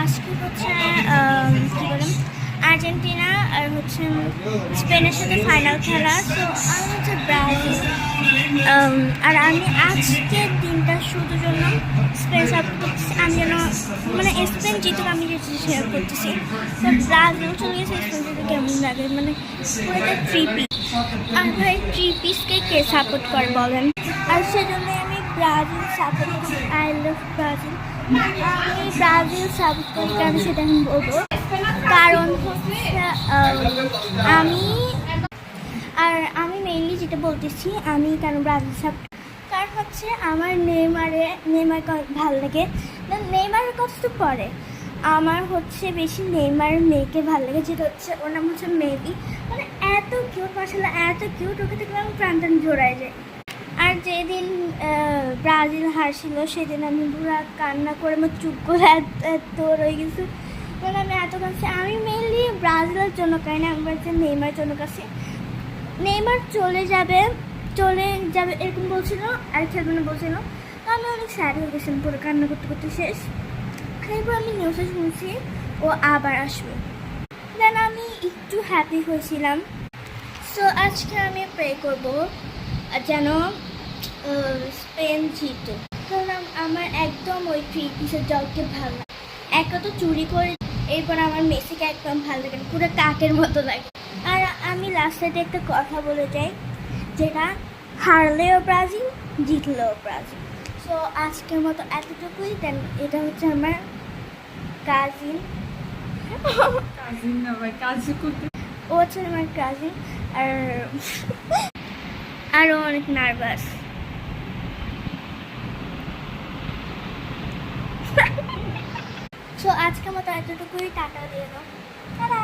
আজকে হচ্ছে কী বলুন আর্জেন্টিনা আর হচ্ছে স্পেনের সাথে ফাইনাল খেলা। তো আমি হচ্ছে ব্রাজিল, আর আমি আজকের দিনটা শুধু জন্য স্পেন সাপোর্ট করতেছি। আমি যেন মানে স্পেন জিতুক আমি যেটা শেয়ার করতেছি। তো ব্রাজিল চলে গেছে, স্পেন জিতে কেমন লাগে মানে পুরোটা 3 পিস। আর ভাই 3 পিসকে কে সাপোর্ট করে বলেন? আর সেজন্যই আমি ব্রাজিল সাপোর্ট করি। I love Brazil. আমি ব্রাজিল সাপোর্ট করি কেন সেটা আমি বলবো। কারণ হচ্ছে আমি মেইনলি যেটা বলতেছি আমি কেন ব্রাজিল সাপোর্ট, কারণ হচ্ছে আমার নেইমারকে ভালো লাগে। নেইমারের কথা তো পরে, আমার হচ্ছে বেশি নেইমার মেয়েকে ভালো লাগে, যেটা হচ্ছে ওর নাম হচ্ছে মেবি। মানে এত কিউট, মাশাআল্লাহ এত কিউট, ওকে দেখলে আমি প্রাণটান জোড়ায় যায়। আর যেদিন ব্রাজিল হারছিল সেদিন আমি পুরো কান্না করে আমার চুপগুলো এত রয়ে গেছে। মানে আমি এত কাছে আমি মেইনলি ব্রাজিলের জন্য কাই না, আমি বলছি নেইমার জন্য কাছে। নেইমার চলে যাবে এরকম বলছিল, আর খেলবে না বলছিল। তো আমি অনেক স্যাড হয়ে গেছিলাম, পুরো কান্না করতে করতে শেষ। এরপর আমি নিউজে শুনছি ও আবার আসবে, দেন আমি একটু হ্যাপি হয়েছিলাম। সো আজকে আমি প্রে করবো যেন স্পেন জিতো, কারণ আমার একদম ওই 3 পিসের জলকে ভালো লাগে। একা তো চুরি করে, এরপর আমার মেসিকে একদম ভালো লাগে না, পুরো কাকের মতো লাগে। আর আমি লাস্টে একটা কথা বলে যাই, যেটা হারলেও ব্রাজিল, জিতলেও ব্রাজিল। সো আজকের মতো এতটুকুই। দেন এটা হচ্ছে আমার কাজিন, ও হচ্ছে আমার কাজিন, আর আরও অনেক নার্ভাস। সো আজকের মতো এতটুকুই, টাটা দিয়ে দাও, টাটা।